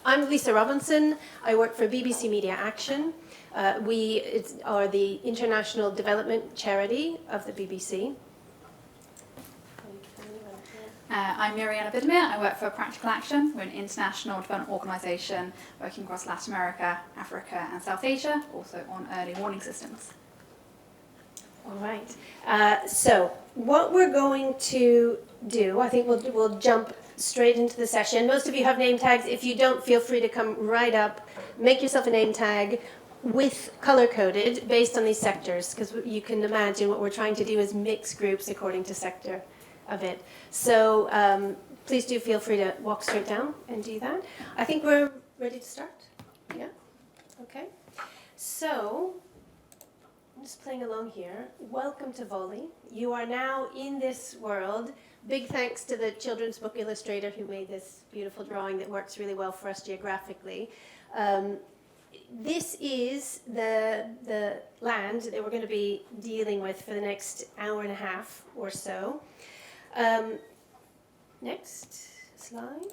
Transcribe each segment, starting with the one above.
I'm Lisa Robinson. I work for BBC Media Action. We are the international development charity of the BBC. I'm Mirianna Budimir. I work for Practical Action. We're an international development organisation working across Latin America, Africa and South Asia, also on early warning systems. All right. So what we're going to do, I think we'll jump straight into the session. Most of you have name tags. If you don't, feel free to come right up, make yourself a name tag with color-coded based on these sectors, because you can imagine what we're trying to do is mix groups according to sector of it. So please do feel free to walk straight down and do that. I think we're ready to start. Yeah? Okay. So I'm just playing along here. Welcome to Volley. You are now in this world. Big thanks to the children's book illustrator who made this beautiful drawing that works really well for us geographically. This is the land that we're going to be dealing with for the next hour and a half or so. Next slide.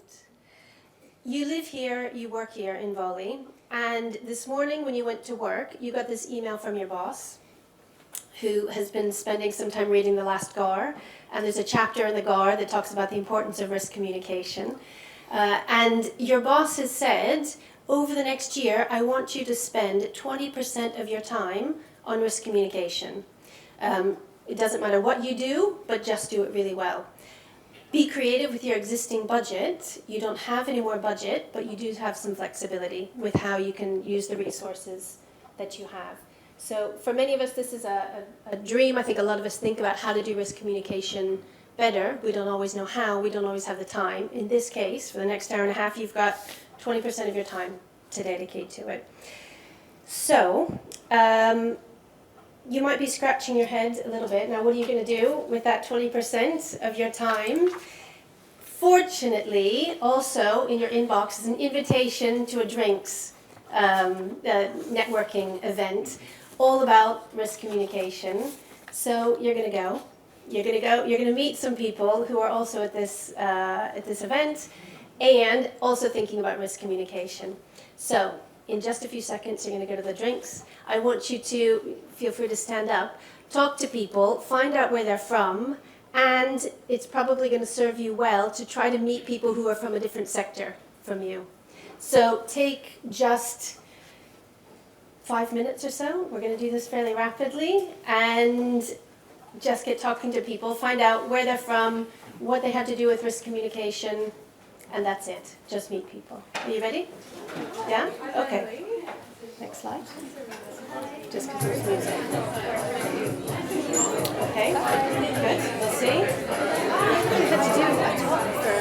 You live here, you work here in Volley, and this morning when you went to work, you got this email from your boss, who has been spending some time reading The Last GAR, and there's a chapter in the GAR that talks about the importance of risk communication. And your boss has said, over the next year, I want you to spend 20% of your time on risk communication. It doesn't matter what you do, but just do it really well. Be creative with your existing budget. You don't have any more budget, but you do have some flexibility with how you can use the resources that you have. So for many of us, this is a dream. I think a lot of us think about how to do risk communication better. We don't always know how. We don't always have the time. In this case, for the next hour and a half, you've got 20% of your time to dedicate to it. So you might be scratching your head a little bit. Now, what are you going to do with that 20% of your time? Fortunately, also in your inbox is an invitation to a drinks networking event all about risk communication. So you're going to go. You're going to meet some people who are also at this event and also thinking about risk communication. So in just a few seconds, you're going to go to the drinks. I want you to feel free to stand up, talk to people, find out where they're from, and it's probably going to serve you well to try to meet people who are from a different sector from you. So take just 5 minutes or so. We're going to do this fairly rapidly, and just get talking to people, find out where they're from, what they have to do with risk communication, and that's it. Just meet people. Are you ready? Yeah? Okay. Next slide. Just because there's music. Okay. Good. We'll see. I've had to do a talk for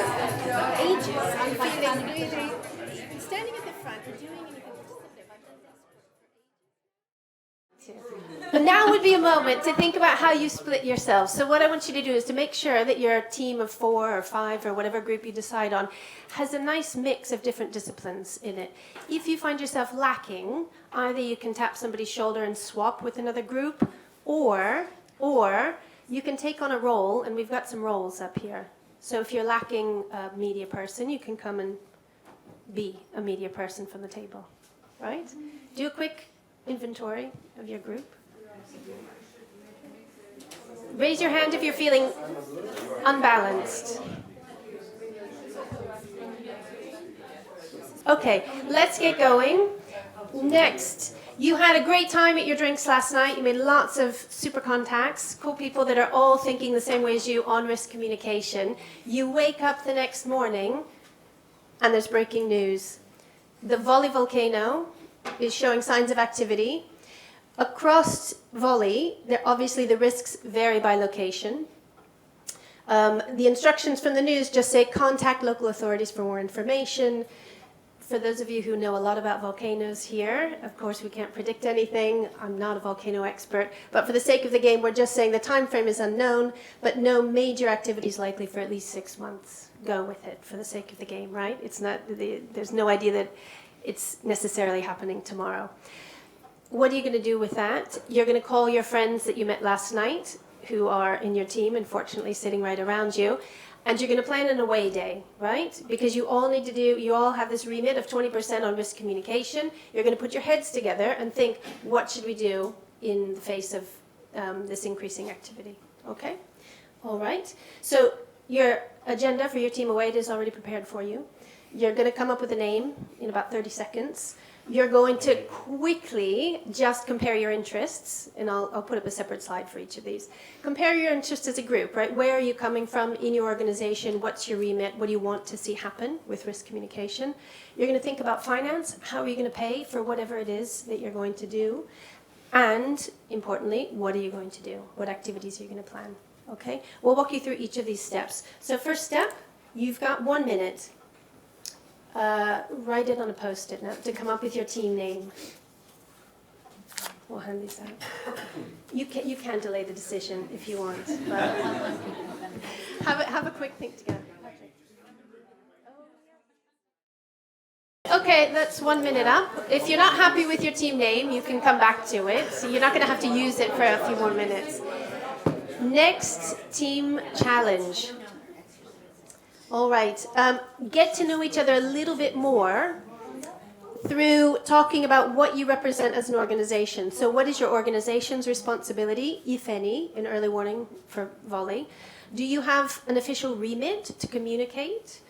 ages. I'm feeling really... Standing at the front and doing anything specific. I've done this for ages. But now would be a moment to think about how you split yourselves. So what I want you to do is to make sure that your team of 4 or 5 or whatever group you decide on has a nice mix of different disciplines in it. If you find yourself lacking, either you can tap somebody's shoulder and swap with another group, or you can take on a role, and we've got some roles up here. So if you're lacking a media person, you can come and be a media person from the table, right? Do a quick inventory of your group. Raise your hand if you're feeling unbalanced. Okay, let's get going. Next, you had a great time at your drinks last night. You made lots of super contacts, cool people that are all thinking the same way as you on risk communication. You wake up the next morning and there's breaking news. The Volley volcano is showing signs of activity. Across Volley, obviously the risks vary by location. The instructions from the news just say contact local authorities for more information. For those of you who know a lot about volcanoes here, of course we can't predict anything. I'm not a volcano expert, but for the sake of the game, we're just saying the time frame is unknown, but no major activity is likely for at least 6 months. Go with it for the sake of the game, right? It's not. There's no idea that it's necessarily happening tomorrow. What are you going to do with that? You're going to call your friends that you met last night, who are in your team and fortunately sitting right around you, And you're going to plan an away day, right? Because you all have this remit of 20% on risk communication. You're going to put your heads together and think, what should we do in the face of this increasing activity? Okay? All right. So your agenda for your team away is already prepared for you. You're going to come up with a name in about 30 seconds. You're going to quickly just compare your interests, and I'll put up a separate slide for each of these. Compare your interests as a group, right? Where are you coming from in your organization? What's your remit? What do you want to see happen with risk communication? You're going to think about finance. How are you going to pay for whatever it is that you're going to do? And importantly, what are you going to do? What activities are you going to plan? Okay? We'll walk you through each of these steps. So first step, you've got 1 minute. Write it on a post-it note to come up with your team name. We'll hand these out. You can delay the decision if you want, but have a quick think together. Okay, that's 1 minute up. If you're not happy with your team name, you can come back to it. So you're not going to have to use it for a few more minutes. Next, team challenge. All right, get to know each other a little bit more through talking about what you represent as an organization. So what is your organization's responsibility, if any, in early warning for volley? Do you have an official remit to communicate?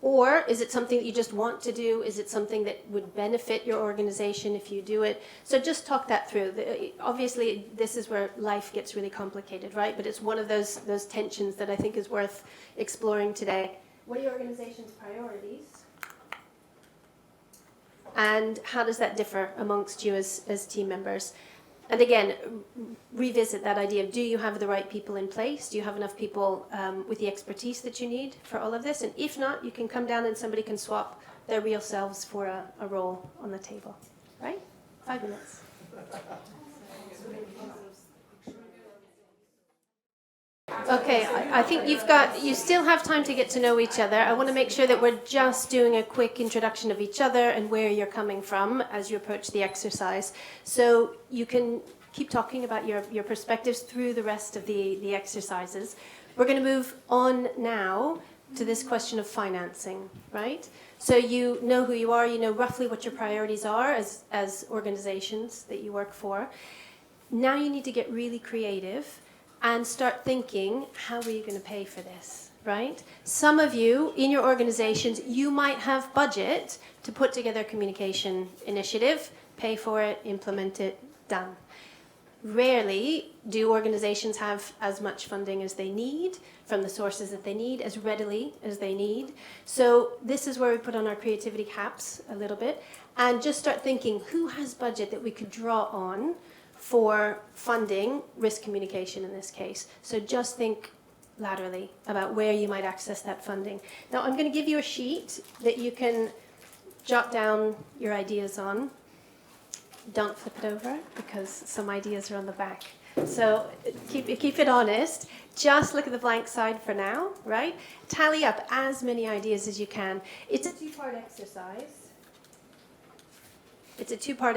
Or is it something that you just want to do? Is it something that would benefit your organization if you do it? So just talk that through. Obviously, this is where life gets really complicated, right? But it's one of those tensions that I think is worth exploring today. What are your organization's priorities? And how does that differ amongst you as team members? And again, revisit that idea of, do you have the right people in place? Do you have enough people with the expertise that you need for all of this? And if not, you can come down and somebody can swap their real selves for a role on the table, right? 5 minutes. Okay, I think you still have time to get to know each other. I want to make sure that we're just doing a quick introduction of each other and where you're coming from as you approach the exercise. So you can keep talking about your perspectives through the rest of the exercises. We're going to move on now to this question of financing, right? So you know who you are, you know roughly what your priorities are as organizations that you work for. Now you need to get really creative and start thinking, how are you going to pay for this, right? Some of you, in your organizations, you might have budget to put together a communication initiative, pay for it, implement it, done. Rarely do organizations have as much funding as they need, from the sources that they need, as readily as they need. So this is where we put on our creativity caps a little bit, and just start thinking, who has budget that we could draw on for funding risk communication in this case? So just think laterally about where you might access that funding. Now I'm going to give you a sheet that you can jot down your ideas on. Don't flip it over because some ideas are on the back. So keep it honest. Just look at the blank side for now, right? Tally up as many ideas as you can. It's a two-part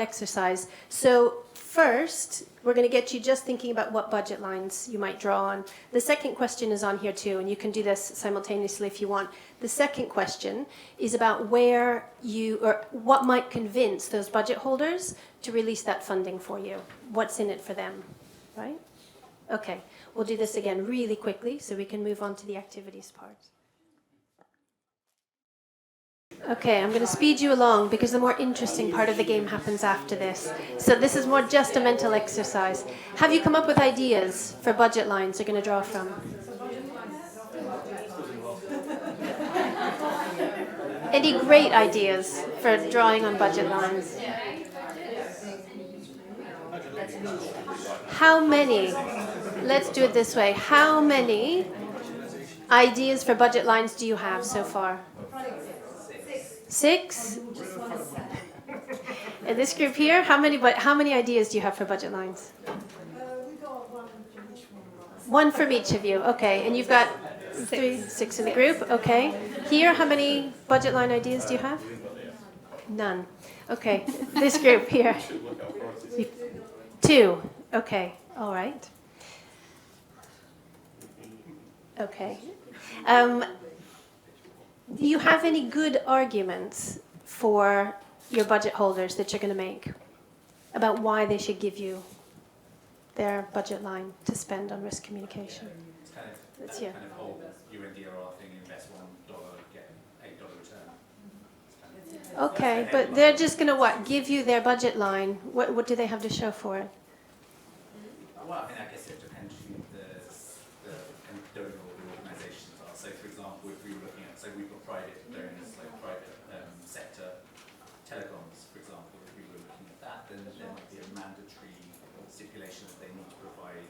exercise. So first, we're going to get you just thinking about what budget lines you might draw on. The second question is on here too, and you can do this simultaneously if you want. The second question is about what might convince those budget holders to release that funding for you. What's in it for them, right? Okay, we'll do this again really quickly so we can move on to the activities part. Okay, I'm going to speed you along because the more interesting part of the game happens after this. So this is more just a mental exercise. Have you come up with ideas for budget lines you're going to draw from? Any great ideas for drawing on budget lines? How many? Let's do it this way. How many ideas for budget lines do you have so far? 6? In this group here, how many ideas do you have for budget lines? We got one from each one. One from each of you, okay. And you've got 6 in the group, okay. Here, how many budget line ideas do you have? None. Okay. This group here. 2. Okay. All right. Okay. Do you have any good arguments for your budget holders that you're going to make about why they should give you their budget line to spend on risk communication? It's kind of Let's that hear. kind of whole UNDRR thing, invest $1, get an $8 return. Okay, but they're just going to what? Give you their budget line. What do they have to show for it? Well, I guess it depends who the kind of donor or the organisations are. So, for example, if we were looking at, so we've got private donors, like private sector telecoms, for example, if we were looking at that, then there might be a mandatory stipulation that they need to provide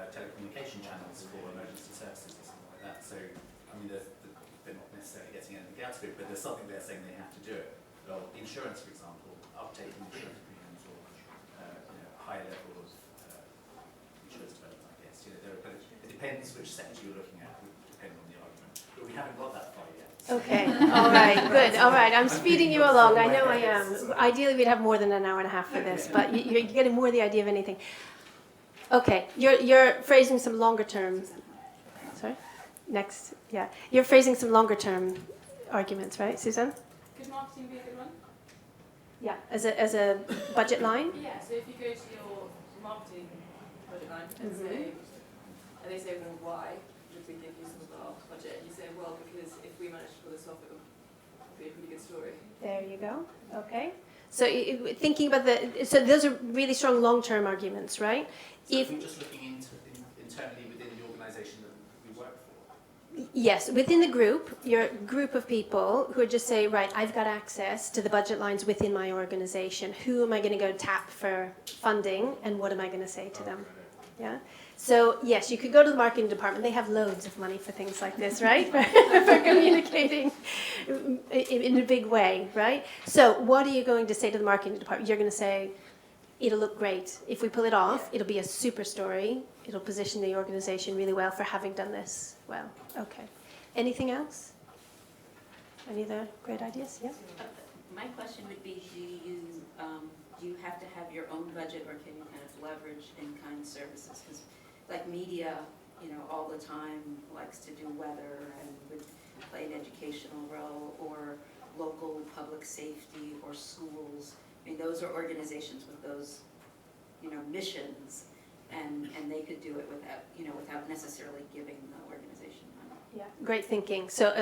telecommunication channels for emergency services or something like that. So, I mean, they're not necessarily getting anything out of it, but there's something they're saying they have to do it. Well, insurance, for example, uptaking insurance premiums or high level of insurance development, I guess. It depends which sector you're looking at, depending on the argument. But we haven't got that far yet. Okay, all right, good, all right. I'm speeding you along. I know I am. Ideally, we'd have more than an hour and a half for this, but you're getting more the idea of anything. Okay, you're phrasing some longer term. Sorry? Next, yeah. You're phrasing some longer term arguments, right, Susan? Could marketing be a good one? Yeah. As a budget line? Yeah, so if you go to your marketing budget line and and they say, well, why would we give you some of our budget? And you say, well, because if we manage to pull this off, it would be a pretty good story. There you go. Okay. So thinking about so those are really strong long-term arguments, right? So if we're just looking internally within the organisation that we work for. Yes, within the group, your group of people who are just say, right, I've got access to the budget lines within my organisation. Who am I going to go tap for funding, and what am I going to say to them? Yeah. So yes, you could go to the marketing department. They have loads of money for things like this, right? For communicating in a big way, right? So what are you going to say to the marketing department? You're going to say, it'll look great. If we pull it off, it'll be a super story. It'll position the organisation really well for having done this well. Okay. Anything else? Any other great ideas? Yeah. My question would be, do you have to have your own budget, or can you kind of leverage in-kind services? Because like media, all the time likes to do weather and would play an educational role, or local public safety or schools. I mean, those are organizations with those, missions, and they could do it without necessarily giving the organization money. Yeah, great thinking. So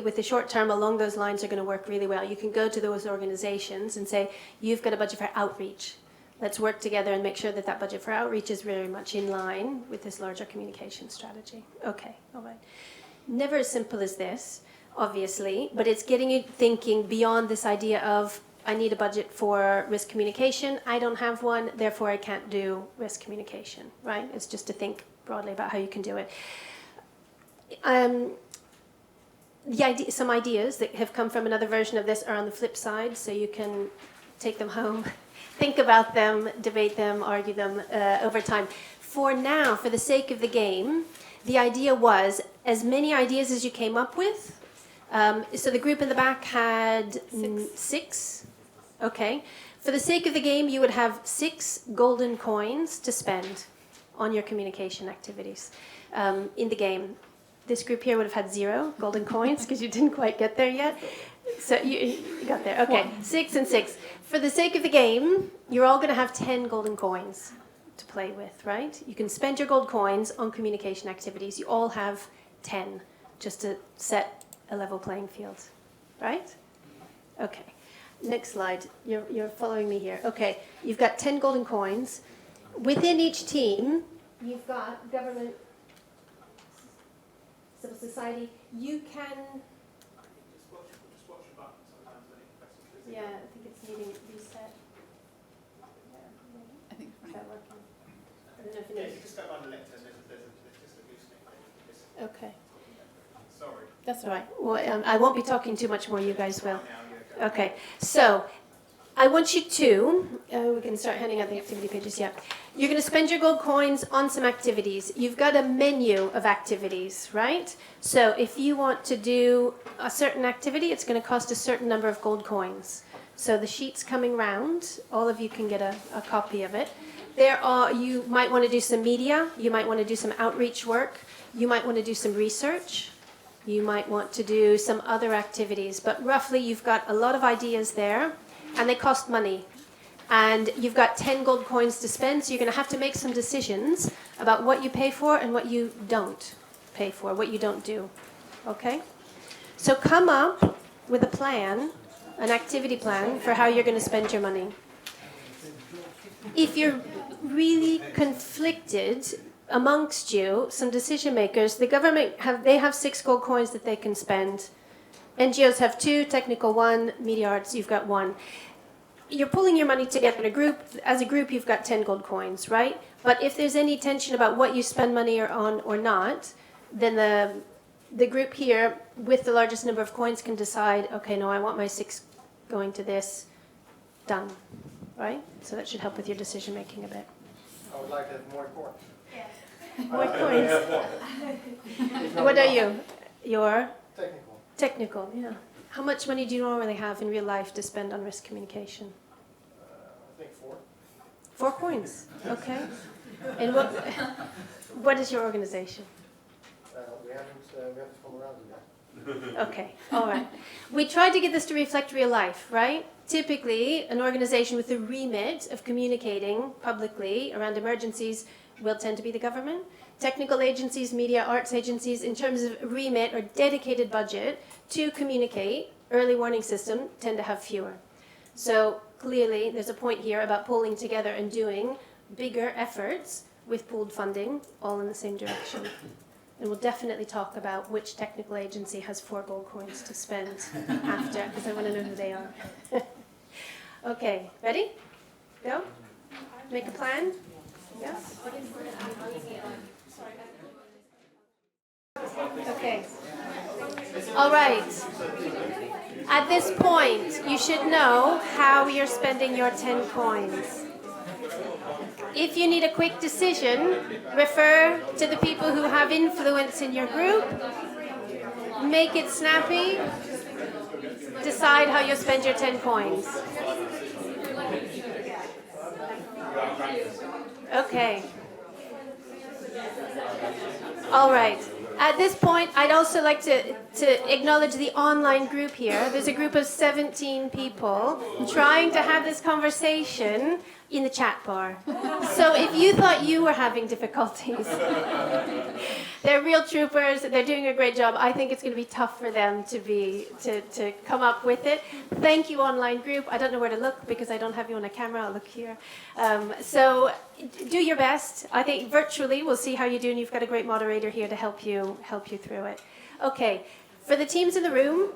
with the short term, along those lines are going to work really well. You can go to those organizations and say, you've got a budget for outreach. Let's work together and make sure that budget for outreach is very much in line with this larger communication strategy. Okay, all right. Never as simple as this, obviously, but it's getting you thinking beyond this idea of, I need a budget for risk communication. I don't have one, therefore I can't do risk communication, right? It's just to think broadly about how you can do it. Some ideas that have come from another version of this are on the flip side, so you can take them home, think about them, debate them, argue them over time. For now, for the sake of the game, the idea was as many ideas as you came up with. So the group in the back had six. Okay. For the sake of the game, you would have 6 golden coins to spend on your communication activities in the game. This group here would have had 0 golden coins because you didn't quite get there yet. So you got there. Okay, 6 and 6. For the sake of the game, you're all going to have 10 golden coins to play with, right? You can spend your gold coins on communication activities. You all have 10 just to set a level playing field, right? Okay. Next slide. You're following me here. Okay, you've got 10 golden coins. Within each team, you've got government, civil society. You can... Just watch your button sometimes when it presses. Yeah, I think it's needing reset. I think Is that working? I don't know if it Yeah, is. you just go by the lectern, there's just a gooseneck there. Okay. Sorry. That's all right. Well, I won't be talking too much more. You guys will. Now, yeah, go. Okay. So, I want you to, we can start handing out the activity pages, yeah. You're going to spend your gold coins on some activities. You've got a menu of activities, right? So if you want to do a certain activity, it's going to cost a certain number of gold coins. So the sheet's coming round. All of you can get a copy of it. You might want to do some media, you might want to do some outreach work, you might want to do some research, you might want to do some other activities, but roughly you've got a lot of ideas there, and they cost money. And you've got 10 gold coins to spend, so you're going to have to make some decisions about what you pay for and what you don't pay for, what you don't do. Okay? So come up with a plan, an activity plan for how you're going to spend your money. If you're really conflicted amongst you, some decision makers, the government have 6 gold coins that they can spend. NGOs have 2, technical 1, media arts, you've got 1. You're pulling your money together in a group. As a group, you've got 10 gold coins, right? But if there's any tension about what you spend money on or not, then the group here with the largest number of coins can decide, okay, no, I want my 6 going to this, done, right? So that should help with your decision making a bit. I would like to have more coins. More coins. What are you? You're? Technical. Technical, yeah. How much money do you normally have in real life to spend on risk communication? I think 4. 4 coins, okay. And what is your organization? We haven't come around to that. Okay, all right. We tried to get this to reflect real life, right? Typically, an organization with the remit of communicating publicly around emergencies will tend to be the government. Technical agencies, media arts agencies, in terms of remit or dedicated budget to communicate, early warning system, tend to have fewer. So clearly, there's a point here about pulling together and doing bigger efforts with pooled funding, all in the same direction. And we'll definitely talk about which technical agency has 4 gold coins to spend after, because I want to know who they are. Okay, ready? Go? Make a plan? Yeah? Okay. All right. At this point, you should know how you're spending your 10 coins. If you need a quick decision, refer to the people who have influence in your group. Make it snappy. Decide how you'll spend your 10 coins. Okay. All right. At this point, I'd also like to acknowledge the online group here. There's a group of 17 people trying to have this conversation in the chat bar. So if you thought you were having difficulties, they're real troopers. They're doing a great job. I think it's going to be tough for them to come up with it. Thank you, online group. I don't know where to look because I don't have you on a camera. I'll look here. So do your best. I think virtually we'll see how you do, and you've got a great moderator here to help you through it. Okay, for the teams in the room.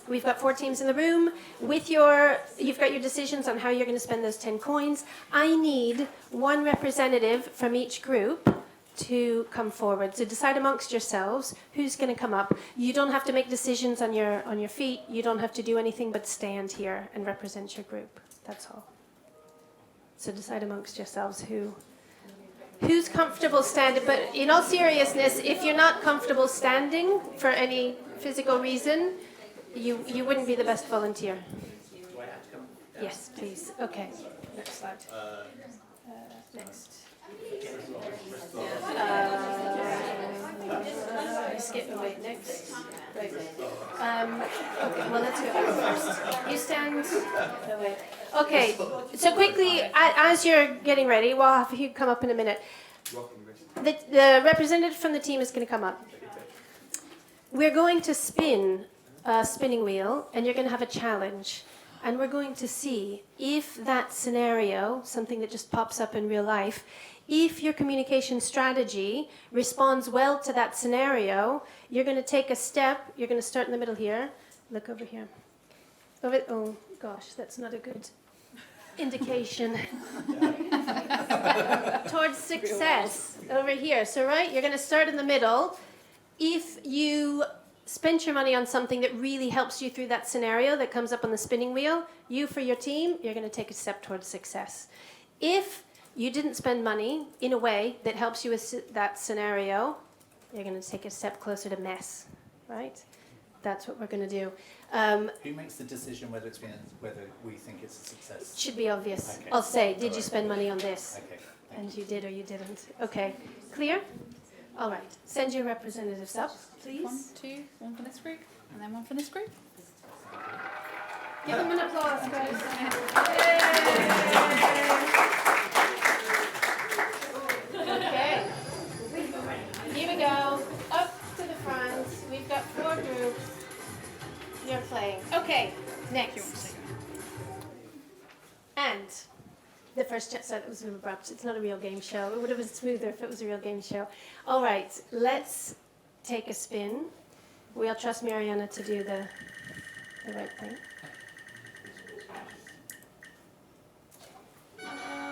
We've got 4 teams in the room. You've got your decisions on how you're going to spend those 10 coins. I need 1 representative from each group to come forward. So decide amongst yourselves who's going to come up. You don't have to make decisions on your feet. You don't have to do anything but stand here and represent your group. That's all. So decide amongst yourselves who's comfortable standing. But in all seriousness, if you're not comfortable standing for any physical reason, you wouldn't be the best volunteer. Do I have to come? Yes, please. Okay. Next slide. Next. Wait, next. Right. Okay, well, let's go back first. You stand. No, wait. Okay, so quickly, as you're getting ready, we'll have you come up in a minute. The representative from the team is going to come up. We're going to spin a spinning wheel, and you're going to have a challenge. And we're going to see if that scenario, something that just pops up in real life, if your communication strategy responds well to that scenario, you're going to take a step. You're going to start in the middle here. Look over here. Oh, gosh, that's not a good indication. Towards success over here. So, right, you're going to start in the middle. If you spend your money on something that really helps you through that scenario that comes up on the spinning wheel, you for your team, you're going to take a step towards success. If you didn't spend money in a way that helps you with that scenario, you're going to take a step closer to mess, right? That's what we're going to do. Who makes the decision whether we think it's a success? Should be obvious. Okay. I'll say, did you spend money on this? Okay. And you did or you didn't. Okay, clear? All right, send your representatives up, please. 1, 2, 1 for this group, and then 1 for this group. Give them an applause, guys. Okay, here we go. Up to the front. We've got 4 groups. You're playing. Okay, next. And the first chat said it was abrupt. It's not a real game show. It would have been smoother if it was a real game show. All right, let's take a spin. We'll trust Mirianna to do the right thing.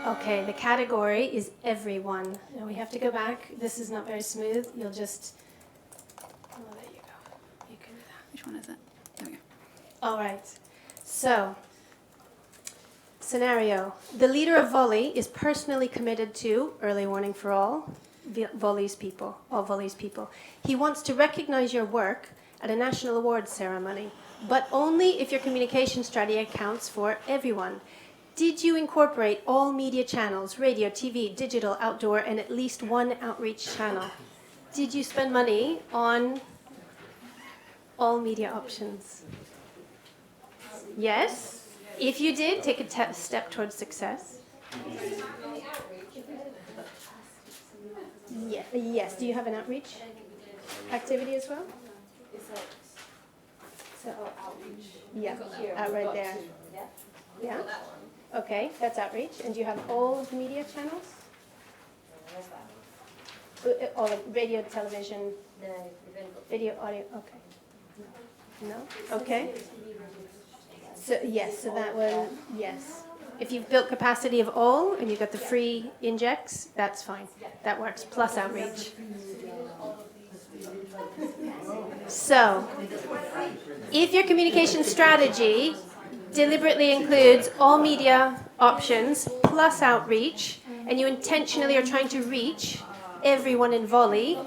Okay, the category is everyone. Now we have to go back. This is not very smooth. You'll just... Oh, there you go. You can do that. Which one is it? There we go. All right. So, scenario. The leader of Volley is personally committed to early warning for all Volley's people, all Volley's people. He wants to recognize your work at a national awards ceremony, but only if your communication strategy accounts for everyone. Did you incorporate all media channels, radio, TV, digital, outdoor, and at least 1 outreach channel? Did you spend money on all media options? Yes. If you did, take a step towards success. Yeah. Yes. Do you have an outreach activity as well? So, yeah, right there. Yeah. Okay, that's outreach. And do you have all of the media channels? All of radio, television, video, audio. Okay. No. Okay. So yes, so that one, yes. If you've built capacity of all and you've got the free injects, that's fine. That works, plus outreach. So, if your communication strategy deliberately includes all media options plus outreach, and you intentionally are trying to reach everyone in Volley,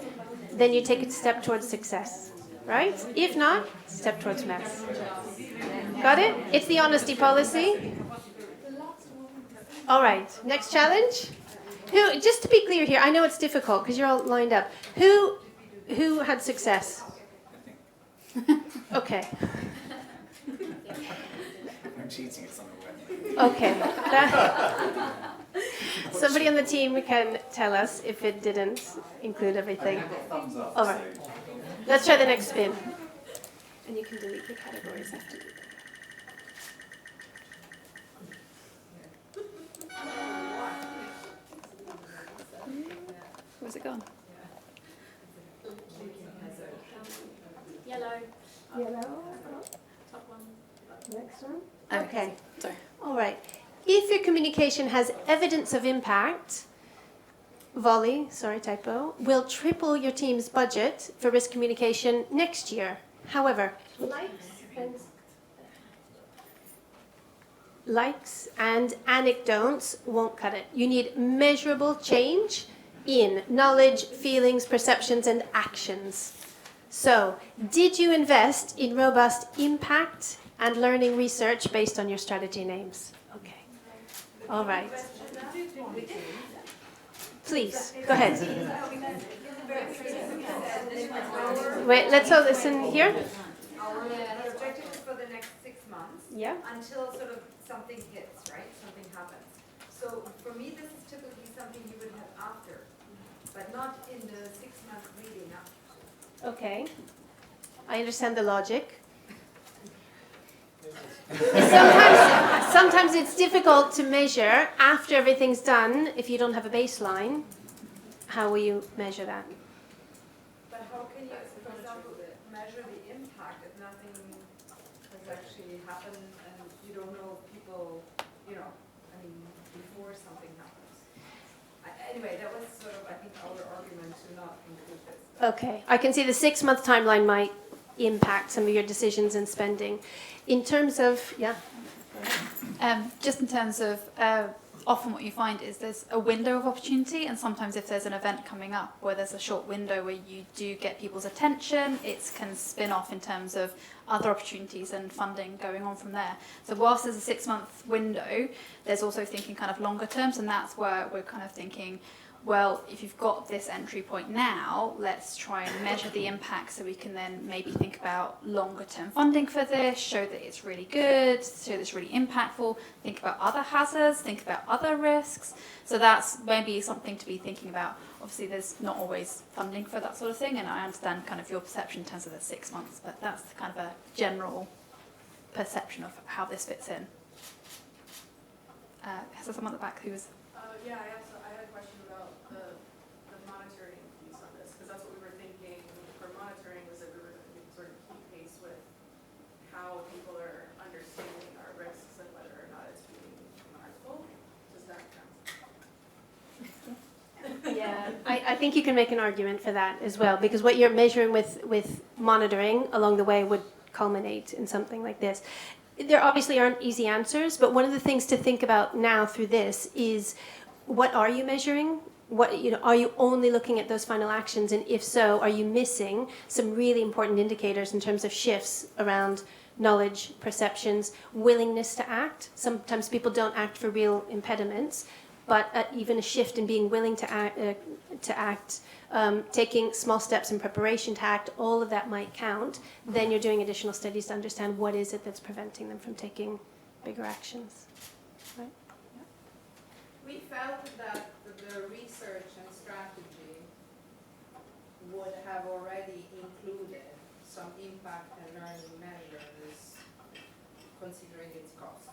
then you take a step towards success, right? If not, step towards mess. Got it? It's the honesty policy. All right, next challenge. Who? Just to be clear here, I know it's difficult because you're all lined up. Who had success? Okay. I'm cheating at something. Okay. Somebody on the team can tell us if it didn't include everything. Thumbs up. All right. Let's try the next spin. And you can delete the categories after that. Where's it gone? Yellow. Yellow. Top one. Next one. Oh, Okay. Sorry. All right. If your communication has evidence of impact, Volley, sorry, typo, will triple your team's budget for risk communication next year. However, likes and anecdotes won't cut it. You need measurable change in knowledge, feelings, perceptions, and actions. So, did you invest in robust impact and learning research based on your strategy names? Okay. All right. Please, go ahead. Wait, let's all listen here. Our objective is for the next 6 months. Yeah. Until sort of something hits, right? Something happens. So for me, this is typically something you would have after, but not in the 6 months leading up. Okay. I understand the logic. Sometimes it's difficult to measure after everything's done if you don't have a baseline. How will you measure that? But how can you, for example, measure the impact if nothing has actually happened and you don't know if people, before something happens? Anyway, that was sort of, I think, our argument to not include this. Okay. I can see the 6-month timeline might impact some of your decisions and spending. In terms of, yeah. Just in terms of often what you find is there's a window of opportunity, and sometimes if there's an event coming up where there's a short window where you do get people's attention, it can spin off in terms of other opportunities and funding going on from there. So whilst there's a 6-month window, there's also thinking kind of longer terms, and that's where we're kind of thinking, well, if you've got this entry point now, let's try and measure the impact so we can then maybe think about longer term funding for this, show that it's really good, show that it's really impactful, think about other hazards, think about other risks. So that's maybe something to be thinking about. Obviously, there's not always funding for that sort of thing, and I understand kind of your perception in terms of the 6 months, but that's kind of a general perception of how this fits in. Is there someone at the back who was... Yeah, I had a question about the monitoring piece on this, because that's what we were thinking for monitoring, was that we were going to sort of keep pace with how people are understanding our risks and whether or not it's being harmful. Does that count? Yeah, I think you can make an argument for that as well, because what you're measuring with monitoring along the way would culminate in something like this. There obviously aren't easy answers, but one of the things to think about now through this is, what are you measuring? Are you only looking at those final actions? And if so, are you missing some really important indicators in terms of shifts around knowledge, perceptions, willingness to act? Sometimes people don't act for real impediments, but even a shift in being willing to act, taking small steps in preparation to act, all of that might count. Then you're doing additional studies to understand what is it that's preventing them from taking bigger actions. Right? We felt that the research and strategy would have already included some impact and learning measures, considering its cost.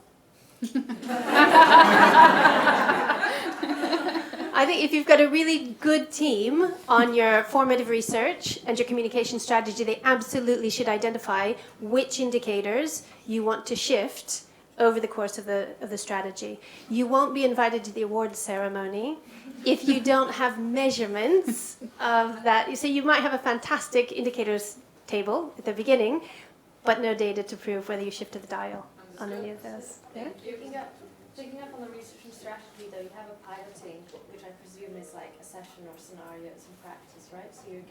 I think if you've got a really good team on your formative research and your communication strategy, they absolutely should identify which indicators you want to shift over the course of the strategy. You won't be invited to the awards ceremony if you don't have measurements of that. So you might have a fantastic indicators table at the beginning, but no data to prove whether you shifted the dial on any of those. Yeah? Picking up on the research and strategy, though, you have a piloting, which I presume is like a session or scenarios and practice, right? So you're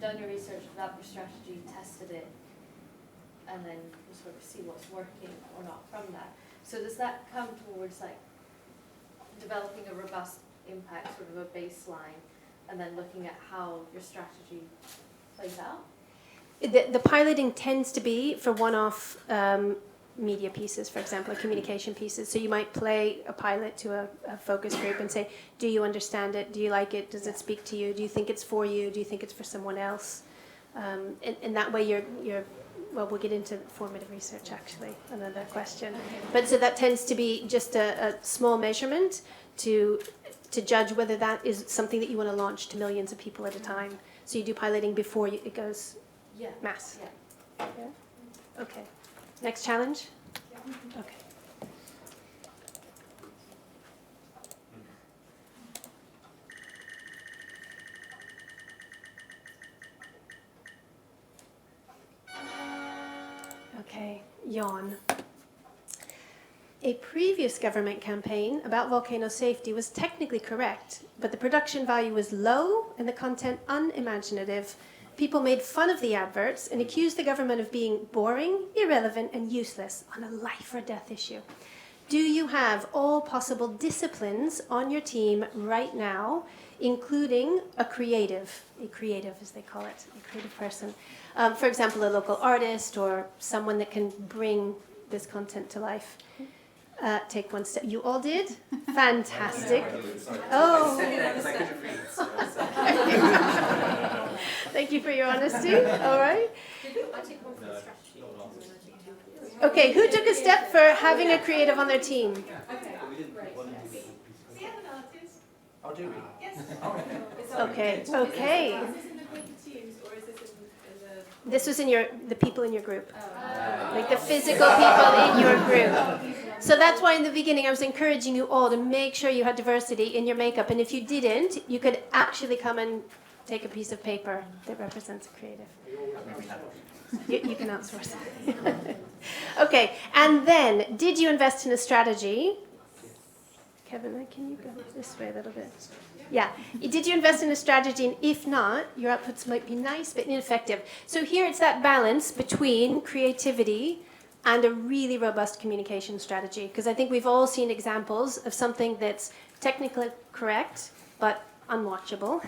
done your research, developed your strategy, tested it, and then you sort of see what's working or not from that. So does that come towards like developing a robust impact, sort of a baseline, and then looking at how your strategy plays out? The piloting tends to be for one-off media pieces, for example, or communication pieces. So you might play a pilot to a focus group and say, do you understand it? Do you like it? Does it speak to you? Do you think it's for you? Do you think it's for someone else? And that way you're well, we'll get into formative research, actually, another question. But so that tends to be just a small measurement to judge whether that is something that you want to launch to millions of people at a time. So you do piloting before it goes mass. Yeah. Yeah? Okay. Next challenge? Okay. Okay, yawn. A previous government campaign about volcano safety was technically correct, but the production value was low and the content unimaginative. People made fun of the adverts and accused the government of being boring, irrelevant, and useless on a life or death issue. Do you have all possible disciplines on your team right now, including a creative as they call it, a creative person? For example, a local artist or someone that can bring this content to life. Take one step. You all did? Fantastic. Oh. Thank you for your honesty. All right. Okay, who took a step for having a creative on their team? Oh, do we? Okay, okay. This was in the people in your group. Like the physical people in your group. So that's why in the beginning I was encouraging you all to make sure you had diversity in your makeup. And if you didn't, you could actually come and take a piece of paper that represents a creative. You can outsource it. Okay, and then did you invest in a strategy Kevin, can you go this way a little bit? Yeah. Did you invest in a strategy? And if not, your outputs might be nice but ineffective. So here it's that balance between creativity and a really robust communication strategy. Because I think we've all seen examples of something that's technically correct but unwatchable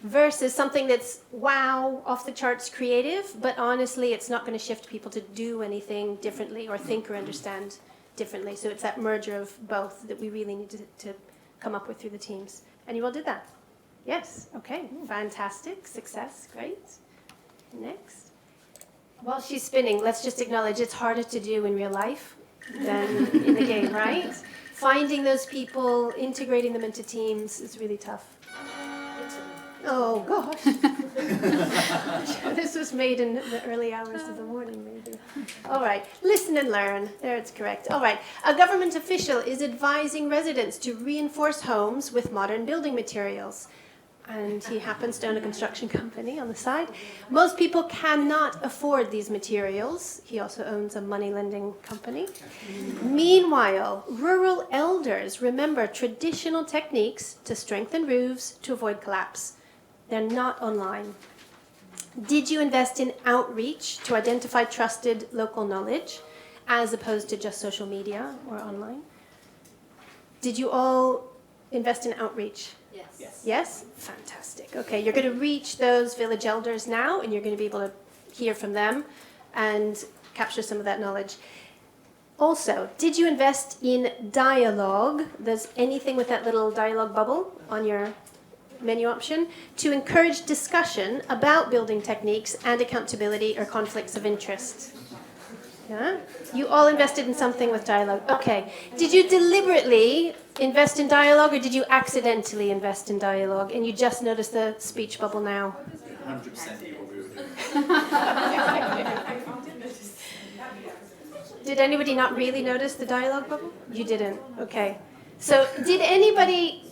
versus something that's, wow, off the charts creative, but honestly it's not going to shift people to do anything differently or think or understand differently. So it's that merger of both that we really need to come up with through the teams. And you all did that? Yes. Okay. Fantastic. Success. Great. Next. While she's spinning, let's just acknowledge it's harder to do in real life than in the game, right? Finding those people, integrating them into teams is really tough. Oh, gosh. This was made in the early hours of the morning, maybe. All right. Listen and learn. There, it's correct. All right. A government official is advising residents to reinforce homes with modern building materials. And he happens to own a construction company on the side. Most people cannot afford these materials. He also owns a money lending company. Meanwhile, rural elders remember traditional techniques to strengthen roofs to avoid collapse. They're not online. Did you invest in outreach to identify trusted local knowledge as opposed to just social media or online? Did you all invest in outreach? Yes. Yes? Fantastic. Okay, you're going to reach those village elders now, and you're going to be able to hear from them and capture some of that knowledge. Also, did you invest in dialogue? There's anything with that little dialogue bubble on your menu option to encourage discussion about building techniques and accountability or conflicts of interest. Yeah? You all invested in something with dialogue. Okay. Did you deliberately invest in dialogue or did you accidentally invest in dialogue and you just noticed the speech bubble now? 100% knew what we were doing. Did anybody not really notice the dialogue bubble? You didn't. Okay. So did anybody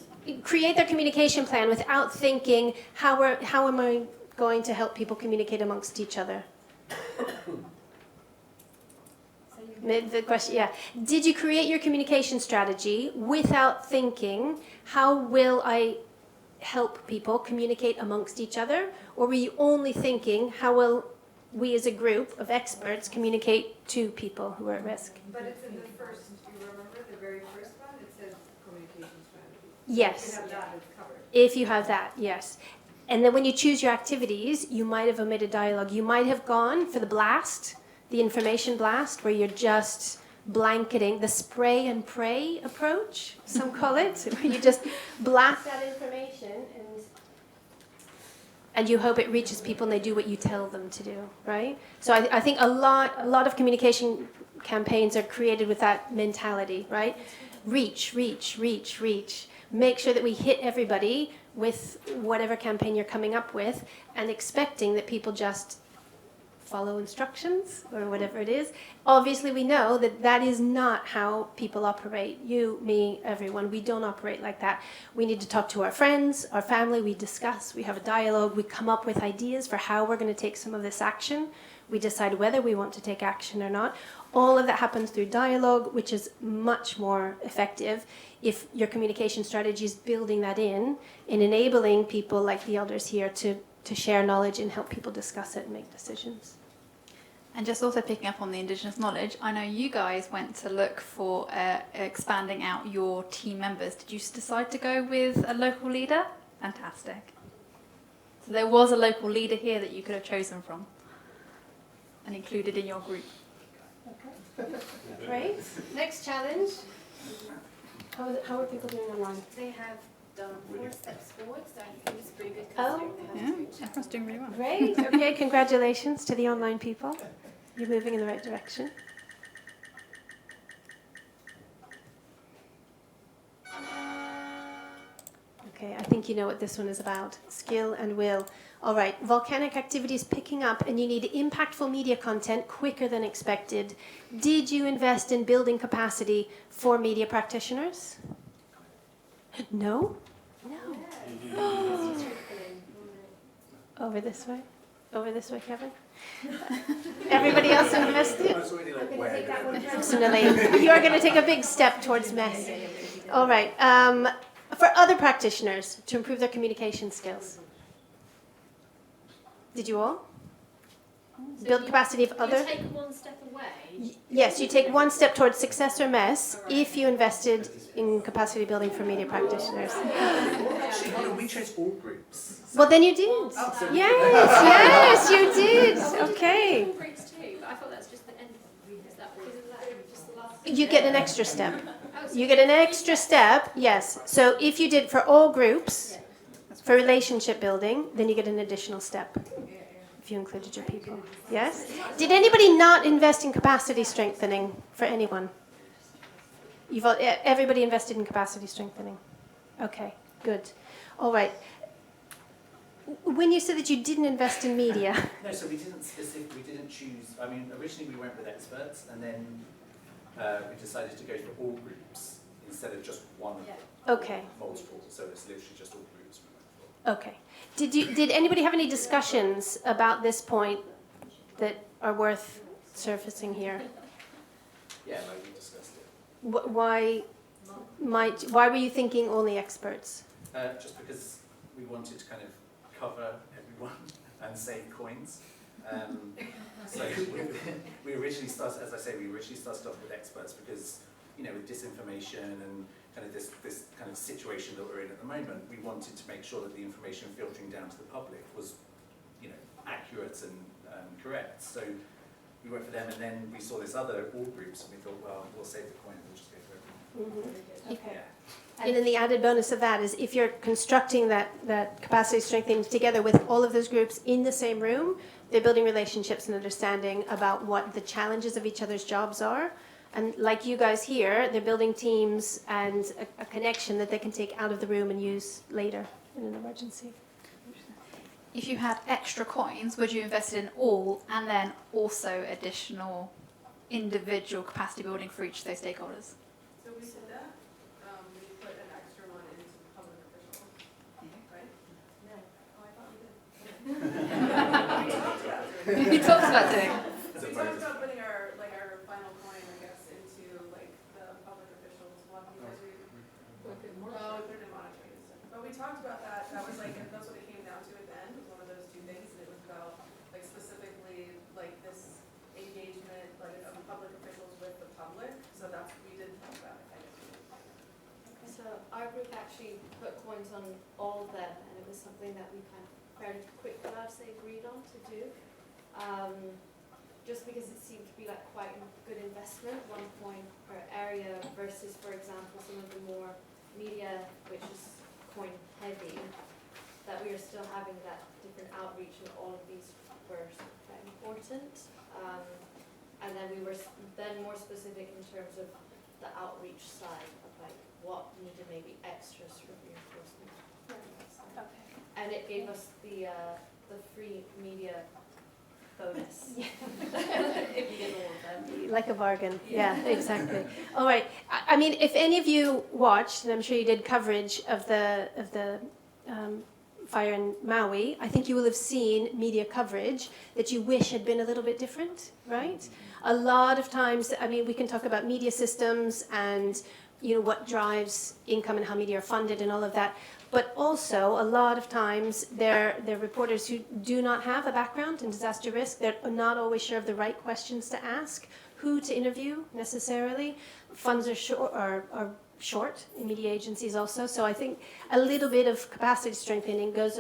create their communication plan without thinking, how am I going to help people communicate amongst each other? The question, yeah. Did you create your communication strategy without thinking, how will I help people communicate amongst each other? Or were you only thinking, how will we as a group of experts communicate to people who are at risk? But it's in the first, do you remember the very first one? It says communication strategy. Yes. If you have that, it's covered. If you have that, yes. And then when you choose your activities, you might have omitted dialogue. You might have gone for the blast, the information blast, where you're just blanketing, the spray and pray approach, some call it, where you just blast that information and you hope it reaches people and they do what you tell them to do, right? So I think a lot of communication campaigns are created with that mentality, right? Reach, reach, reach, reach. Make sure that we hit everybody with whatever campaign you're coming up with and expecting that people just follow instructions or whatever it is. Obviously, we know that that is not how people operate. You, me, everyone, we don't operate like that. We need to talk to our friends, our family, we discuss, we have a dialogue, we come up with ideas for how we're going to take some of this action. We decide whether we want to take action or not. All of that happens through dialogue, which is much more effective if your communication strategy is building that in enabling people like the elders here to share knowledge and help people discuss it and make decisions. And just also picking up on the Indigenous knowledge, I know you guys went to look for expanding out your team members. Did you decide to go with a local leader? Fantastic. So there was a local leader here that you could have chosen from and included in your group. Okay. Great. Next challenge. How are people doing online? They have done 4 steps forward, so I think it's pretty good Oh. considering they Yeah, have 3 challenges. everyone's doing really well. Great. Okay, congratulations to the online people. You're moving in the right direction. Okay, I think you know what this one is about. Skill and will. All right, volcanic activity is picking up and you need impactful media content quicker than expected. Did you invest in building capacity for media practitioners? No? No. Over this way? Over this way, Kevin? Everybody else invested? That's really like I'm going to where take that you're one going. personally. You are going to take a big step towards mess. All right. For other practitioners to improve their communication skills. Did you all? Build capacity of other? You take one step away. Yes, you take one step towards success or mess if you invested in capacity building for media practitioners. Well, actually, we chose all groups. Well, then you did. Yes, you did. Okay. Groups too, but I thought that's just the end. Is that just the last? You get an extra step. You get an extra step, yes. So if you did for all groups, for relationship building, then you get an additional step. If you included your people. Yes? Did anybody not invest in capacity strengthening for anyone? Everybody invested in capacity strengthening. Okay, good. All right. When you said that you didn't invest in media. No, so we didn't choose, I mean, originally we went with experts, and then we decided to go for all groups instead of just one Okay. multiple, so it's literally just all groups we went for. Okay. Did anybody have any discussions about this point that are worth surfacing here? Yeah, like we discussed it. Why were you thinking only experts? Just because we wanted to kind of cover everyone and save coins. So we originally started, as I say, off with experts because, you know, with disinformation and kind of this kind of situation that we're in at the moment, we wanted to make sure that the information filtering down to the public was, you know, accurate and correct. So we went for them, and then we saw this other all groups, and we thought, well, we'll save the coin, we'll just go for everyone. Mm-hmm. Okay. Yeah. And then the added bonus of that is if you're constructing that capacity strengthening together with all of those groups in the same room, they're building relationships and understanding about what the challenges of each other's jobs are. And like you guys here, they're building teams and a connection that they can take out of the room and use later in an emergency. If you had extra coins, would you invest in all and then also additional individual capacity building for each of those stakeholders? So we did that, we put an extra one into public officials, right? No. Oh, I thought we did. You talked about doing. We talked about putting our final coin, I guess, into like the public officials one because we put it in monitoring and stuff. But we talked about that. That was like that's what it came down to at the end. Was one of those two things, and it was about like specifically like this engagement like of public officials with the public. So that's we did talk about it. So our group actually put coins on all of them, and it was something that we kind of fairly quickly, I'd say, agreed on to do. Just because it seemed to be like quite a good investment, 1 coin per area versus, for example, some of the more media, which is coin heavy, that we are still having that different outreach, and all of these were quite important. And then we were then more specific in terms of the outreach side of like what needed maybe extras for reinforcement. Okay. And it gave us the free media bonus. If you did all of them. Like a bargain. Yeah, exactly. All right. I mean, if any of you watched, and I'm sure you did coverage of the fire in Maui, I think you will have seen media coverage that you wish had been a little bit different, right? A lot of times, I mean, we can talk about media systems and, you know, what drives income and how media are funded and all of that. But also, a lot of times, they're reporters who do not have a background in disaster risk. They're not always sure of the right questions to ask, who to interview necessarily. Funds are short in media agencies also. So I think a little bit of capacity strengthening goes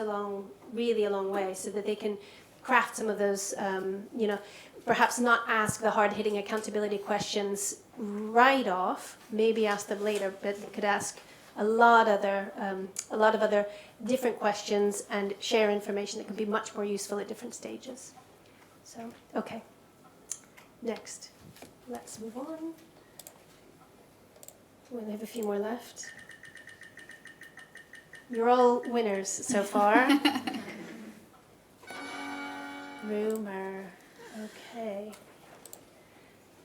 really a long way, so that they can craft some of those, you know, perhaps not ask the hard-hitting accountability questions right off. Maybe ask them later, but they could ask a lot of other different questions and share information that can be much more useful at different stages. So, okay. Next, let's move on. We only have a few more left. You're all winners so far. Rumor. Okay.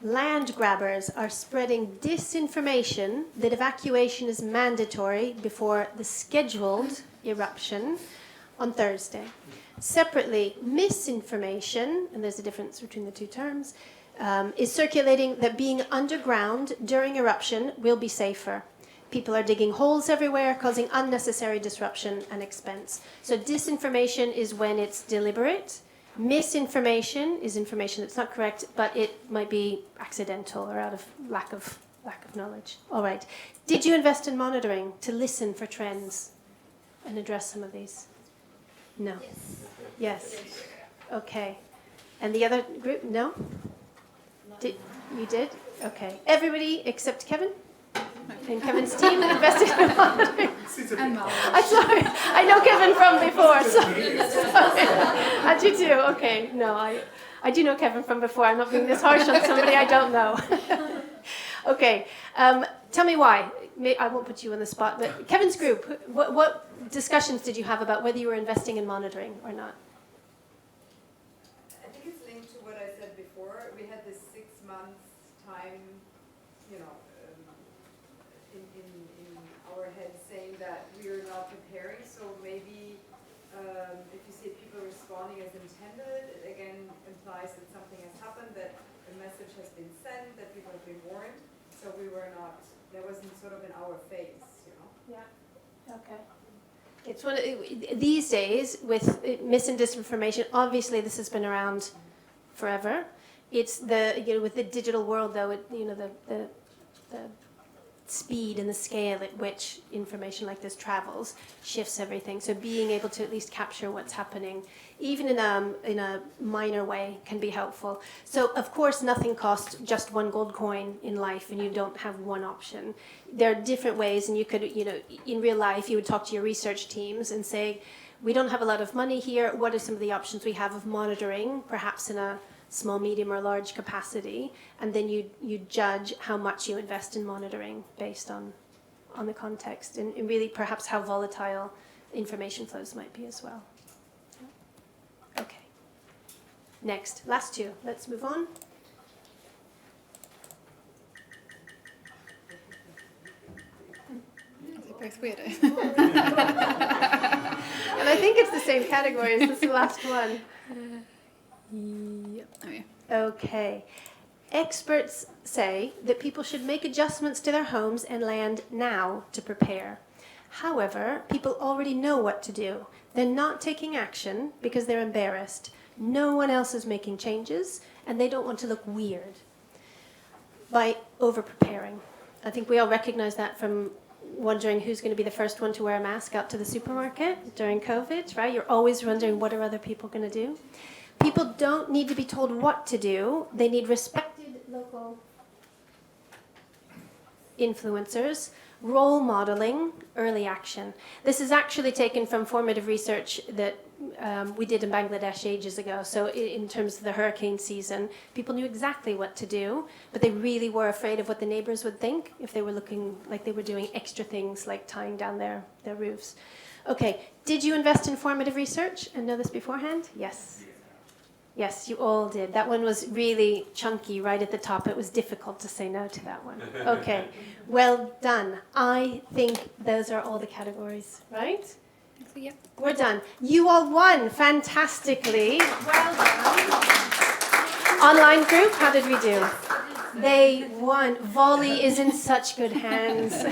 Land grabbers are spreading disinformation that evacuation is mandatory before the scheduled eruption on Thursday. Separately, misinformation, and there's a difference between the two terms, is circulating that being underground during eruption will be safer. People are digging holes everywhere, causing unnecessary disruption and expense. So disinformation is when it's deliberate. Misinformation is information that's not correct, but it might be accidental or out of lack of knowledge. All right. Did you invest in monitoring to listen for trends and address some of these? No. Yes. Okay. And the other group? No? You did? Okay. Everybody except Kevin? And Kevin's team invested in monitoring. I'm sorry. I know Kevin from before. Sorry. I do too. Okay. No, I do know Kevin from before. I'm not being this harsh on somebody I don't know. Okay. Tell me why. I won't put you on the spot, but Kevin's group, what discussions did you have about whether you were investing in monitoring or not? I think it's linked to what I said before. We had this 6 months time, you know, in our head saying that we are not preparing. So maybe if you see people responding as intended, it again implies that something has happened, that a message has been sent, that people have been warned. So we were not, that wasn't sort of in our face, you know? Yeah. Okay. It's one of, these days with mis and disinformation. Obviously, this has been around forever. It's with the digital world, though. The speed and the scale at which information like this travels shifts everything. So being able to at least capture what's happening, even in a minor way, can be helpful. So of course, nothing costs just one gold coin in life, and you don't have one option. There are different ways, and you could, in real life, you would talk to your research teams and say, we don't have a lot of money here. What are some of the options we have of monitoring, perhaps in a small, medium, or large capacity, and then you judge how much you invest in monitoring based on the context and really perhaps how volatile information flows might be as well. Okay. Next, last two. Let's move on. They're both weirdo. And I think it's the same category as this last one. Yep. Oh, yeah. Okay. Experts say that people should make adjustments to their homes and land now to prepare. However, people already know what to do. They're not taking action because they're embarrassed. No one else is making changes, and they don't want to look weird by over-preparing. I think we all recognize that from wondering who's going to be the first one to wear a mask out to the supermarket during COVID, right? You're always wondering, what are other people going to do? People don't need to be told what to do. They need respected local influencers, role modeling, early action. This is actually taken from formative research that we did in Bangladesh ages ago. So in terms of the hurricane season, people knew exactly what to do, but they really were afraid of what the neighbors would think if they were looking like they were doing extra things like tying down their roofs. Okay, did you invest in formative research and know this beforehand? Yes. Yes, you all did. That one was really chunky right at the top. It was difficult to say no to that one. Okay, well done. I think those are all the categories, right? Yep. We're done. You all won fantastically. Well done. Online group, how did we do? They won. Volley is in such good hands.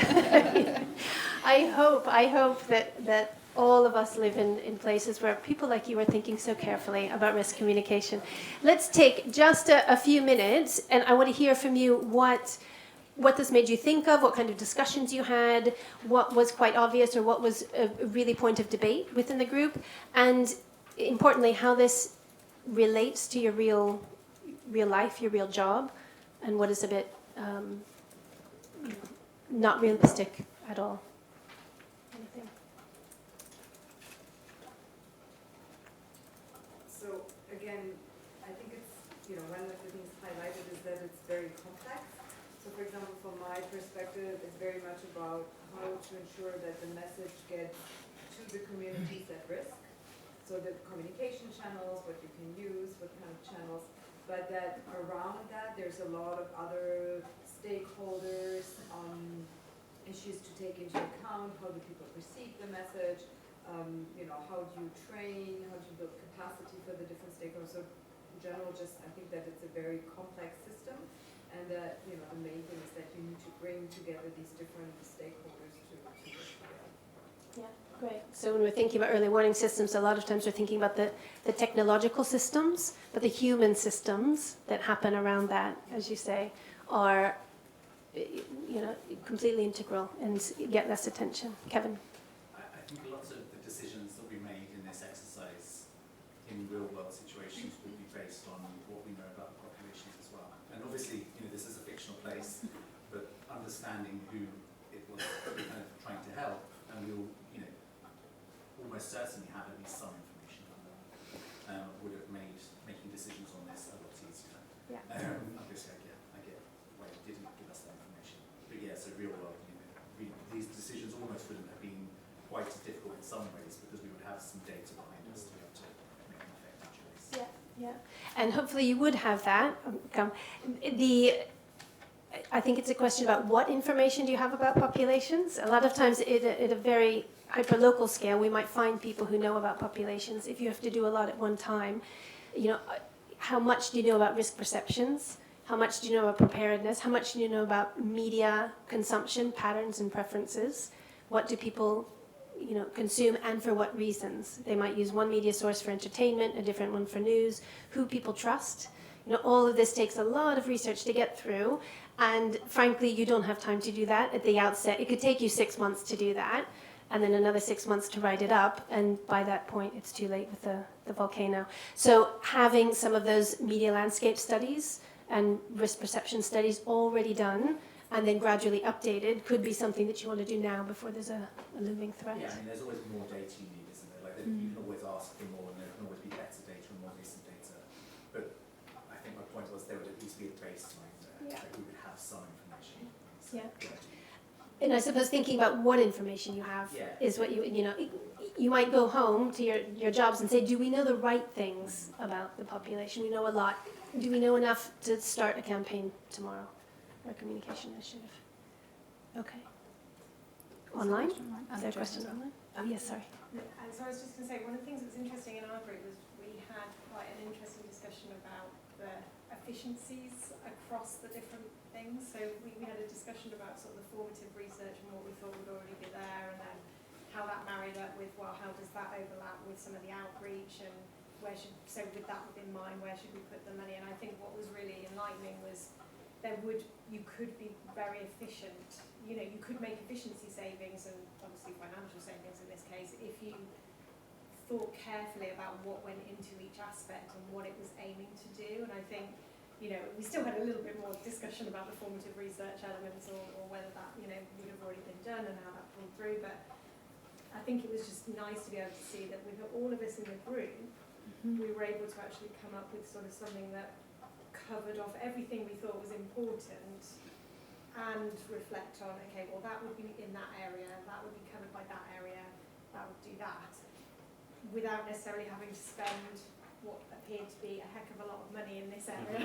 I hope that all of us live in places where people like you are thinking so carefully about risk communication. Let's take just a few minutes, and I want to hear from you what this made you think of, what kind of discussions you had, what was quite obvious or what was a really point of debate within the group, and importantly, how this relates to your real life, your real job, and what is a bit not realistic at all. Anything? So again, I think it's, one of the things highlighted is that it's very complex. So for example, from my perspective, it's very much about how to ensure that the message gets to the communities at risk. So the communication channels, what you can use, what kind of channels, but that around that there's a lot of other stakeholders, issues to take into account. How do people perceive the message? How do you train? How do you build capacity for the different stakeholders? So in general, I think that it's a very complex system. And that, you know, the main thing is that you need to bring together these different stakeholders to work together. Great. So when we're thinking about early warning systems, a lot of times we're thinking about the technological systems, but the human systems that happen around that, as you say, are, you know, completely integral and get less attention. Kevin? I think lots of the decisions that we made in this exercise in real-world situations will be based on what we know about populations as well. And obviously, you know, this is a fictional place, but understanding who it was that we're kind of trying to help, and we'll, you know, almost certainly have at least some information on that, would have made making decisions on this a lot easier. Yeah. Obviously, I get why it didn't give us that information. But yeah, so real world, you know, these decisions almost wouldn't have been quite as difficult in some ways because we would have some data behind us to be able to make an effective choice. Yeah. And hopefully you would have that. I think it's a question about what information do you have about populations. A lot of times at a very hyperlocal scale, we might find people who know about populations. If you have to do a lot at one time, you know, how much do you know about risk perceptions? How much do you know about preparedness? How much do you know about media consumption patterns and preferences? What do people, you know, consume and for what reasons? They might use one media source for entertainment, a different one for news. Who people trust? You know, all of this takes a lot of research to get through. And frankly, you don't have time to do that at the outset. It could take you 6 months to do that, and then another 6 months to write it up. And by that point, it's too late with the volcano. So having some of those media landscape studies and risk perception studies already done and then gradually updated could be something that you want to do now before there's a looming threat. Yeah, I mean, there's always more data you need, isn't there? Like, you can always ask for more, and there can always be better data and more recent data. But I think my point was there would at least be a baseline there. Yeah. Like we would have some information. So, Yeah. And I suppose thinking about what information you have Yeah. is what you know, you might go home to your jobs and say, do we know the right things about the population? We know a lot. Do we know enough to start a campaign tomorrow or a communication initiative? Okay. Online? Is there a question online? Oh, yes, sorry. So I was just going to say, one of the things that was interesting in our group was we had quite an interesting discussion about the efficiencies across the different things. So we had a discussion about sort of the formative research and what we thought would already be there, and then how that married up with, well, how does that overlap with some of the outreach, and where should, so with that in mind, where should we put the money? And I think what was really enlightening was you could be very efficient. You know, you could make efficiency savings and obviously financial savings in this case if you thought carefully about what went into each aspect and what it was aiming to do. And I think, you know, we still had a little bit more discussion about the formative research elements or whether that, you know, would have already been done and how that pulled through. But I think it was just nice to be able to see that with all of us in the group, we were able to actually come up with sort of something that covered off everything we thought was important and reflect on, okay, well, that would be in that area, that would be covered by that area, that would do that, without necessarily having to spend what appeared to be a heck of a lot of money in this area.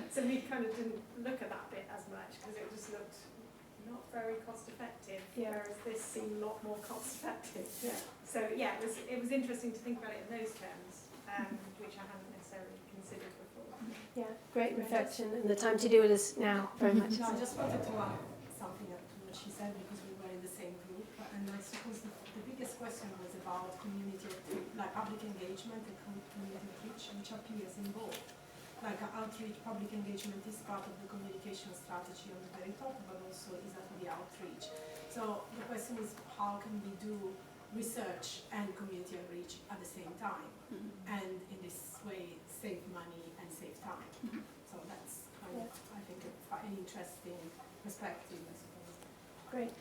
So we kind of didn't look at that bit as much because it just looked not very cost effective, whereas this seemed a lot more cost effective. So yeah, it was interesting to think about it in those terms, which I hadn't necessarily considered before. Yeah, great reflection, and the time to do it is now, very much. No, I just wanted to add something to what she said because we were in the same group, and I suppose the biggest question was about community, like public engagement and community outreach, which appears in both. Like outreach, public engagement is part of the communication strategy on the very top, but also is at the outreach. So the question is, how can we do research and community outreach at the same time, and in this way save money and save time? So that's kind of, I think, an interesting perspective, I suppose. Great.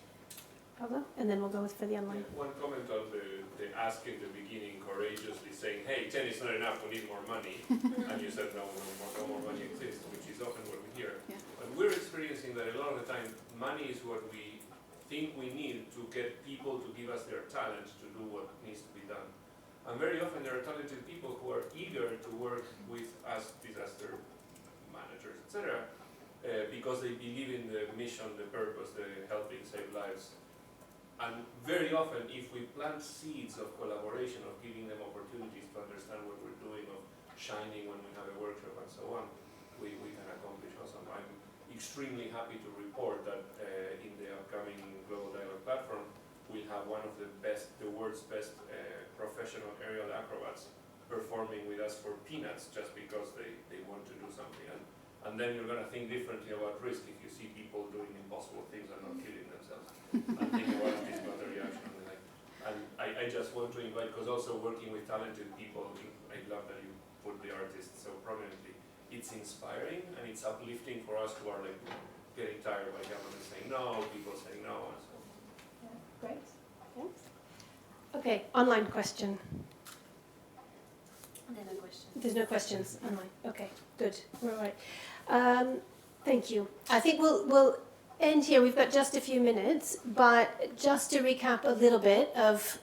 Pablo? And then we'll go with for the online. One comment on the ask in the beginning, courageously saying, hey, 10 is not enough, we need more money. And you said, no more money exists, which is often what we hear. Yeah. And we're experiencing that a lot of the time, money is what we think we need to get people to give us their talent to do what needs to be done. And very often there are talented people who are eager to work with us disaster managers, etc., because they believe in the mission, the purpose, the helping save lives. And very often, if we plant seeds of collaboration, of giving them opportunities to understand what we're doing, of shining when we have a workshop and so on, we can accomplish awesome. I'm extremely happy to report that in the upcoming Global Dialogue platform, we have one of the world's best professional aerial acrobats performing with us for peanuts just because they want to do something. And then you're going to think differently about risk if you see people doing impossible things and not killing themselves. And think about this about the reaction. And I just want to invite, because also working with talented people, I love that you put the artists so prominently. It's inspiring and it's uplifting for us who are like getting tired by government saying no, people saying no, and so. Yeah, great. Thanks. Okay, online question. No questions. There's no questions online. Okay, good. We're all right. Thank you. I think we'll end here. We've got just a few minutes, but just to recap a little bit of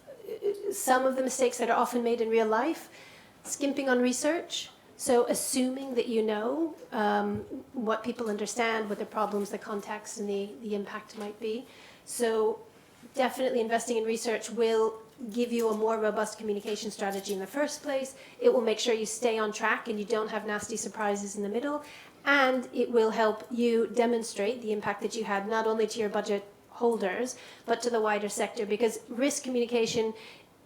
some of the mistakes that are often made in real life. Skimping on research. So assuming that you know what people understand, what the problems, the context, and the impact might be. So definitely investing in research will give you a more robust communication strategy in the first place. It will make sure you stay on track and you don't have nasty surprises in the middle. And it will help you demonstrate the impact that you had not only to your budget holders, but to the wider sector, because risk communication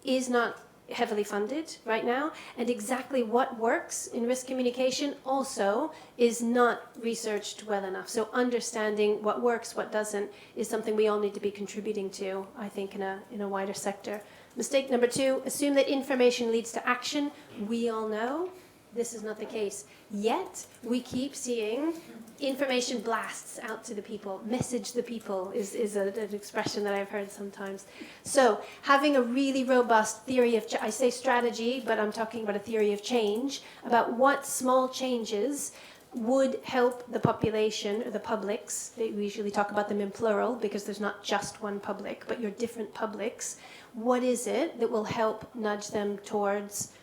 is not heavily funded right now, and exactly what works in risk communication also is not researched well enough. So understanding what works, what doesn't, is something we all need to be contributing to, I think, in a wider sector. Mistake number 2, assume that information leads to action. We all know this is not the case. Yet, we keep seeing information blasts out to the people. Message the people is an expression that I've heard sometimes. So, having a really robust theory of, I say strategy, but I'm talking about a theory of change, about what small changes would help the population, or the publics. We usually talk about them in plural because there's not just one public, but your different publics. What is it that will help nudge them towards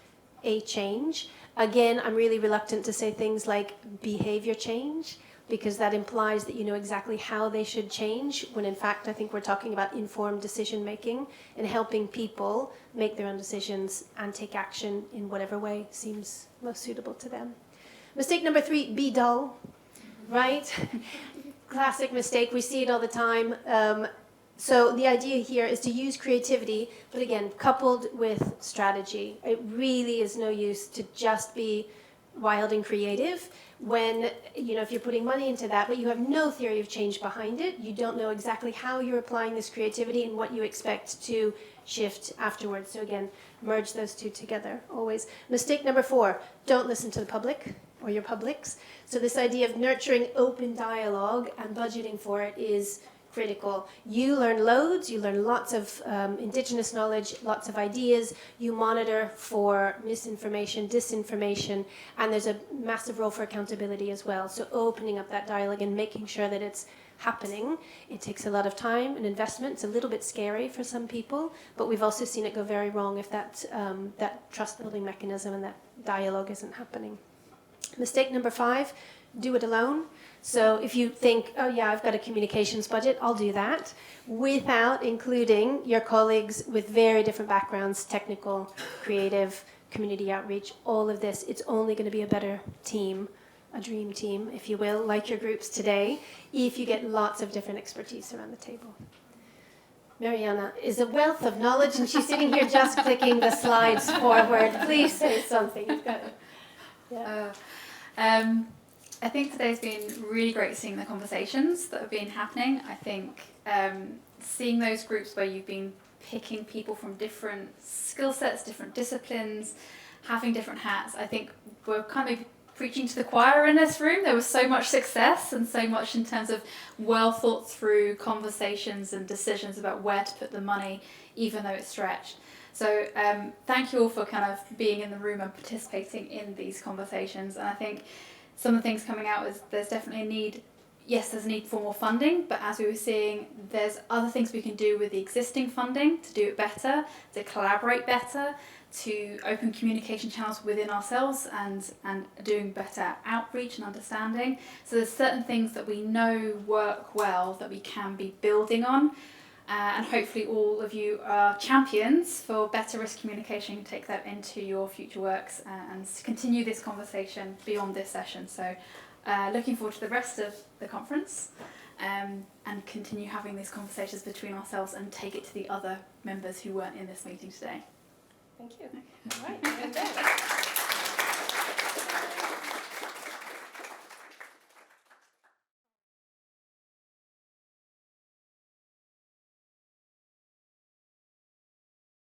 a change? Again, I'm really reluctant to say things like behavior change, because that implies that you know exactly how they should change, when in fact I think we're talking about informed decision making and helping people make their own decisions and take action in whatever way seems most suitable to them. Mistake number 3, be dull, right? Classic mistake, we see it all the time. So the idea here is to use creativity, but again, coupled with strategy. It really is no use to just be wild and creative when, if you're putting money into that, but you have no theory of change behind it. You don't know exactly how you're applying this creativity and what you expect to shift afterwards. So again, merge those two together always. Mistake number 4, don't listen to the public or your publics. So this idea of nurturing open dialogue and budgeting for it is critical. You learn loads, you learn lots of indigenous knowledge, lots of ideas, you monitor for misinformation, disinformation, and there's a massive role for accountability as well. So opening up that dialogue and making sure that it's happening. It takes a lot of time and investment. It's a little bit scary for some people, but we've also seen it go very wrong if that trust building mechanism and that dialogue isn't happening. Mistake number 5, do it alone. So if you think, oh yeah, I've got a communications budget, I'll do that, without including your colleagues with very different backgrounds, technical, creative, community outreach, all of this, it's only going to be a better team, a dream team, if you will, like your groups today, if you get lots of different expertise around the table. Mirianna is a wealth of knowledge, and she's sitting here just clicking the slides forward. Please say something. You've got it. Yeah. I think today's been really great seeing the conversations that have been happening. I think seeing those groups where you've been picking people from different skill sets, different disciplines, having different hats, I think we're kind of preaching to the choir in this room. There was so much success and so much in terms of well thought through conversations and decisions about where to put the money, even though it's stretched. So thank you all for kind of being in the room and participating in these conversations. And I think some of the things coming out is there's definitely a need. Yes, there's a need for more funding, but as we were seeing, there's other things we can do with the existing funding to do it better, to collaborate better, to open communication channels within ourselves and doing better outreach and understanding. So there's certain things that we know work well that we can be building on. And hopefully all of you are champions for better risk communication. Take that into your future works and continue this conversation beyond this session. So looking forward to the rest of the conference and continue having these conversations between ourselves and take it to the other members who weren't in this meeting today. Thank you. All right.